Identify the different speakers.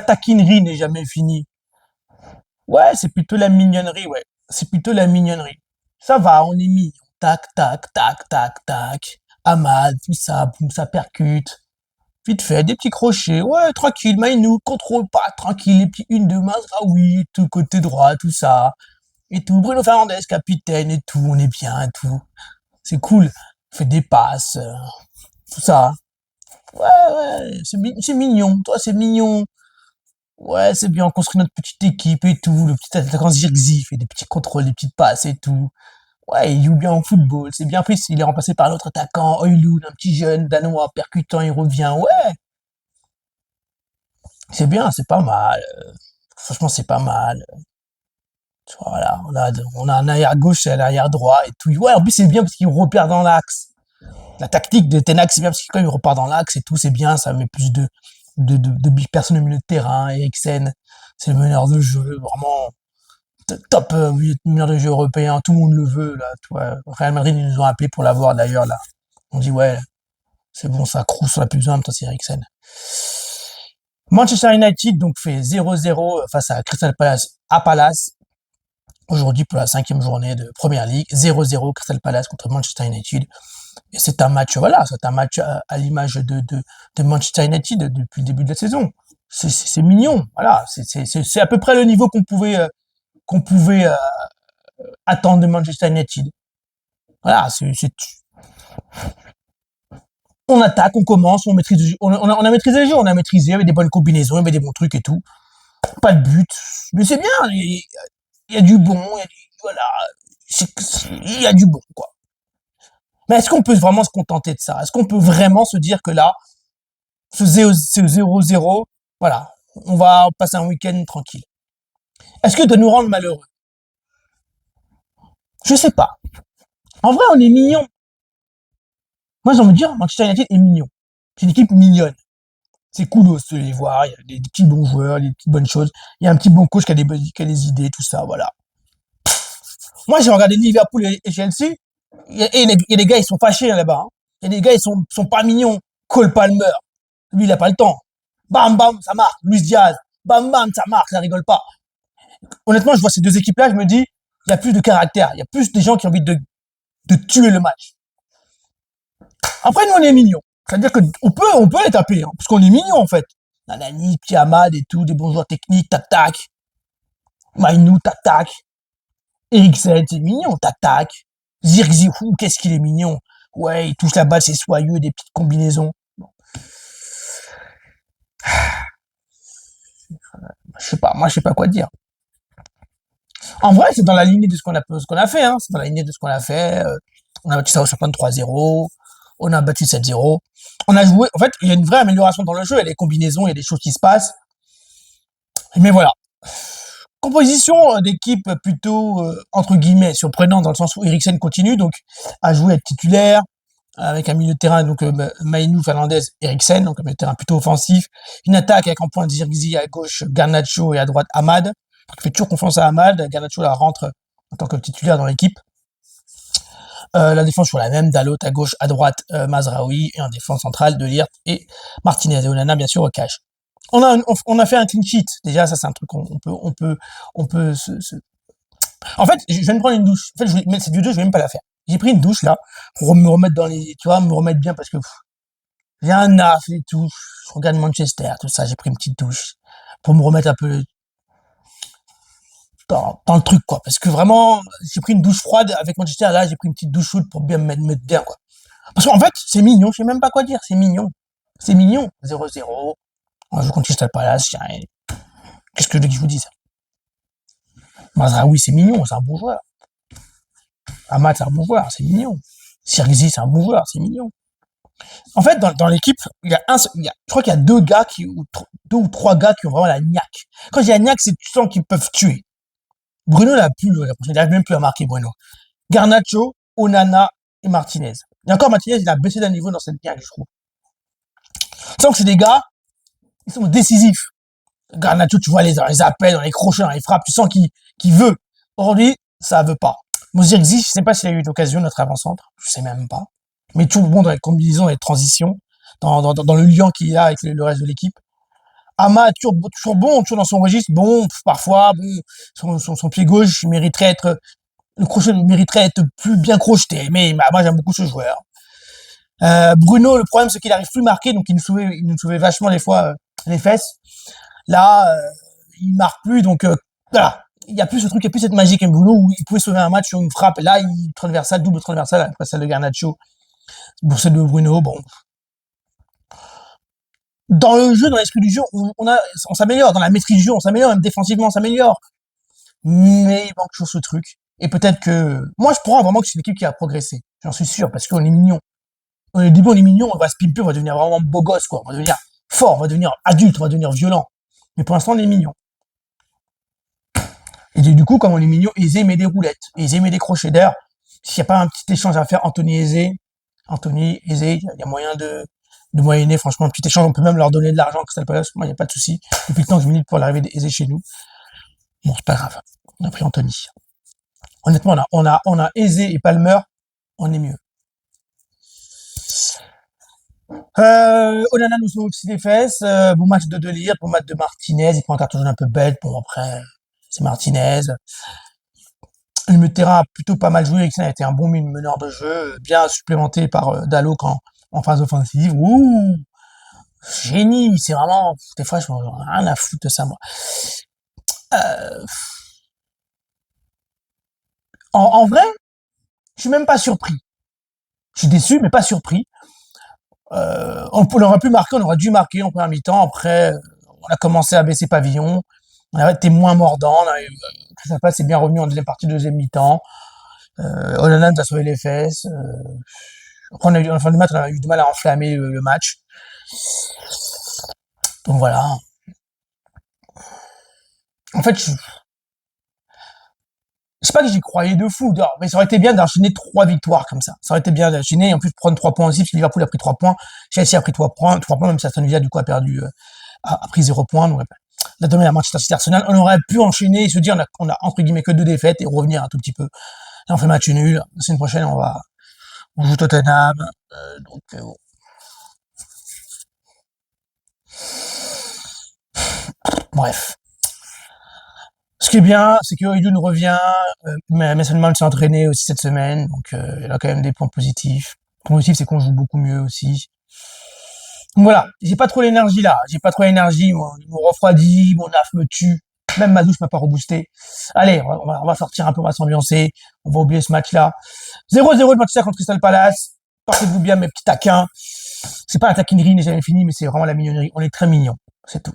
Speaker 1: taquinerie n'est jamais finie. Ouais, c'est plutôt la mignonnerie, ouais. C'est plutôt la mignonnerie. Ça va, on est mignon. Tac, tac, tac, tac, tac. Ahmad, tout ça, boum, ça percute. Vite fait, des petits crochets. Ouais, tranquille, Mainou, contrôle pas, tranquille. Les petits une de Mazraoui, tout côté droit, tout ça. Et tout. Bruno Fernandes, capitaine et tout. On est bien et tout. C'est cool. On fait des passes, tout ça. Ouais, ouais, c'est mignon. Toi, c'est mignon. Ouais, c'est bien, on construit notre petite équipe et tout, le petit attaquant Zirkzee fait des petits contrôles, des petites passes et tout. Ouais, il joue bien au football, c'est bien pris, il est remplacé par l'autre attaquant, Højlund, un petit jeune danois percutant, il revient, ouais, c'est bien, c'est pas mal, franchement c'est pas mal. Tu vois, voilà, on a un arrière gauche et un arrière droit et tout. Ouais, en plus c'est bien parce qu'il repère dans l'axe. La tactique de Ten Hag, c'est bien parce que quand il repart dans l'axe et tout, c'est bien, ça met plus de big personnes au milieu de terrain. Eriksen, c'est le meneur de jeu, vraiment top meneur de jeu européen, tout le monde le veut, là. Tu vois. Real Madrid, ils nous ont appelé pour l'avoir d'ailleurs, là. On dit, ouais, c'est bon, ça Kroos, on a plus besoin, toi, c'est Eriksen. Manchester United, donc, fait 0-0 face à Crystal Palace à Palace. Aujourd'hui, pour la 5e journée de Première League, 0-0 Crystal Palace contre Manchester United. Et c'est un match, voilà, c'est un match à l'image de Manchester United depuis le début de la saison. C'est mignon, voilà, c'est à peu près le niveau qu'on pouvait attendre de Manchester United. Voilà, on attaque, on commence, on maîtrise, on a maîtrisé le jeu, on a maîtrisé avec des bonnes combinaisons, avec des bons trucs et tout. Pas de but, mais c'est bien, il y a du bon, voilà, il y a du bon, quoi. Mais est-ce qu'on peut vraiment se contenter de ça? Est-ce qu'on peut vraiment se dire que là, ce 0-0, voilà, on va passer un week-end tranquille? Est-ce que de nous rendre malheureux? Je sais pas. En vrai, on est mignon. Moi, j'ai envie de dire, Manchester United est mignon. C'est une équipe mignonne. C'est cool de les voir. Il y a des petits bons joueurs, des petites bonnes choses. Il y a un petit bon coach qui a des idées, tout ça, voilà. Moi, j'ai regardé Liverpool et Chelsea. Et les gars, ils sont fâchés hein, là-bas. Hein. Et les gars, ils sont pas mignons. Cole Palmer, lui, il a pas le temps. Bam, bam, ça marque. Luis Diaz, bam, bam, ça marque, ça rigole pas. Honnêtement, je vois ces deux équipes-là, je me dis, il y a plus de caractère. Il y a plus des gens qui ont envie de tuer le match. Après, nous, on est mignons. C'est-à-dire qu'on peut les taper, hein, parce qu'on est mignons, en fait. Nanani, petit Ahmad et tout, des bons joueurs techniques, tac-tac. Mainou, tac-tac. Eriksen, c'est mignon, tac-tac. Zirkzee, qu'est-ce qu'il est mignon. Ouais, il touche la balle, c'est soyeux, des petites combinaisons. Bon. Je sais pas, moi, je sais pas quoi dire. En vrai, c'est dans la lignée de ce qu'on a fait, hein. C'est dans la lignée de ce qu'on a fait. On a battu Southampton 3-0. On a battu 7-0. On a joué, en fait, il y a une vraie amélioration dans le jeu. Il y a des combinaisons, il y a des choses qui se passent. Mais voilà. Composition d'équipe plutôt, entre guillemets, surprenante dans le sens où Eriksen continue donc à jouer, à être titulaire, avec un milieu de terrain, donc Mainou, Fernandes, Eriksen, donc un milieu de terrain plutôt offensif. Une attaque avec en pointe Zirkzee à gauche, Garnacho et à droite Ahmad. Donc, il fait toujours confiance à Ahmad. Garnacho la rentre en tant que titulaire dans l'équipe. La défense sur la même, Dalot à gauche, à droite Mazraoui, et en défense centrale de Ligt et Martinez et Onana bien sûr au cash. On a fait un clean sheet. Déjà, ça c'est un truc on peut En fait, je viens de prendre une douche. En fait, mais cette vidéo, je vais même pas la faire. J'ai pris une douche là pour me remettre tu vois, me remettre bien parce que j'ai un naf et tout. Je regarde Manchester, tout ça. J'ai pris une petite douche pour me remettre un peu dans le truc quoi. Parce que vraiment, j'ai pris une douche froide avec Manchester. Là, j'ai pris une petite douche chaude pour bien me mettre bien quoi. Parce qu'en fait, c'est mignon. Je sais même pas quoi dire. C'est mignon. C'est mignon. 0-0. On joue contre Crystal Palace. Qu'est-ce que je vous dis ça? Mazraoui, c'est mignon, c'est un bon joueur. Ahmad, c'est un bon joueur, c'est mignon. Zirkzee, c'est un bon joueur, c'est mignon. En fait, dans l'équipe, je crois qu'il y a deux ou trois gars qui ont vraiment la niaque. Quand j'ai la niaque, c'est tu sens qu'ils peuvent tuer. Bruno n'a plus, il n'arrive même plus à marquer Bruno. Garnacho, Onana et Martinez. Et encore Martinez, il a baissé d'un niveau dans cette niaque, je trouve. Tu sens que c'est des gars, ils sont décisifs. Garnacho, tu vois les appels, dans les crochets, dans les frappes, tu sens qu'il veut. Aujourd'hui, ça veut pas. Zirkzee, je sais pas s'il a eu l'occasion, notre avant-centre, je sais même pas. Mais tout le monde dans les combinaisons et les transitions, dans le lien qu'il y a avec le reste de l'équipe. Ama, toujours bon, toujours dans son registre, bon, parfois, bon, son pied gauche, il mériterait être, le crochet mériterait être plus bien crocheté, mais bah, moi j'aime beaucoup ce joueur. Bruno, le problème c'est qu'il arrive plus à marquer, donc il nous sauvait vachement des fois les fesses. Là, il marque plus, donc voilà. Il y a plus ce truc, il y a plus cette magie qu'Mbolo où il pouvait sauver un match sur une frappe. Là, il transversal, double transversal, après celle de Garnacho, pour celle de Bruno. Bon, dans le jeu, dans l'esprit du jeu, on s'améliore. Dans la maîtrise du jeu, on s'améliore. Même défensivement, on s'améliore. Mais il manque toujours ce truc. Et peut-être que, moi, je crois vraiment que c'est une équipe qui a progressé. J'en suis sûr, parce qu'on est mignon. Au début, on est mignon, on va se pimper, on va devenir vraiment beau gosse, quoi. On va devenir fort, on va devenir adulte, on va devenir violent. Mais pour l'instant, on est mignon. Et du coup, comme on est mignon, Aizé met des roulettes. Aizé met des crochets d'air. S'il n'y a pas un petit échange à faire, Anthony Aizé, il y a moyen de moyenner, franchement, un petit échange. On peut même leur donner de l'argent, Crystal Palace. Moi, il n'y a pas de souci. Depuis le temps que je milite pour l'arrivée d'Aizé chez nous. Bon, c'est pas grave. On a pris Anthony. Honnêtement, on a Aizé et Palmer. On est mieux. Onana nous sauve aussi des fesses. Bon match de Delire, bon match de Martinez. Il prend un carton jaune un peu bête. Bon, après, c'est Martinez. Le milieu de terrain a plutôt pas mal joué. Eriksen a été un bon meneur de jeu, bien supplémenté par Dalot en phase offensive. Ouh, génie, c'est vraiment. Des fois, je m'en ai rien à foutre de ça, moi. Euh, en vrai, je suis même pas surpris. Je suis déçu, mais pas surpris. On aurait pu marquer, on aurait dû marquer en première mi-temps. Après, on a commencé à baisser pavillon. On a été moins mordant. Ça passe, c'est bien revenu en deuxième partie, deuxième mi-temps. Onana nous a sauvé les fesses. Après, en fin du match, on a eu du mal à enflammer le match. Donc voilà. En fait, je sais pas que j'y croyais de fou, mais ça aurait été bien d'enchaîner 3 victoires comme ça. Ça aurait été bien d'enchaîner, et en plus de prendre 3 points aussi, parce que Liverpool a pris 3 points. Chelsea a pris 3 points, même si Aston Villa, du coup, a perdu, a pris 0 points. Donc, la demain, à Manchester City Arsenal, on aurait pu enchaîner et se dire, on a entre guillemets que 2 défaites et revenir un tout petit peu. Là, on fait match nul. La semaine prochaine, on joue Tottenham. Bon. Bref. Ce qui est bien, c'est que Oidun revient, mais Mason Mount s'est entraîné aussi cette semaine, donc il a quand même des points positifs. Le point positif, c'est qu'on joue beaucoup mieux aussi. Donc voilà, j'ai pas trop l'énergie là, j'ai pas trop l'énergie, moi, je me refroidis, mon âme me tue, même ma douche m'a pas reboosté. Allez, on va sortir un peu, on va s'ambiancer, on va oublier ce match-là. 0-0 de Manchester contre Crystal Palace, portez-vous bien mes petits taquins. C'est pas la taquinerie n'est jamais finie, mais c'est vraiment la mignonnerie, on est très mignons, c'est tout.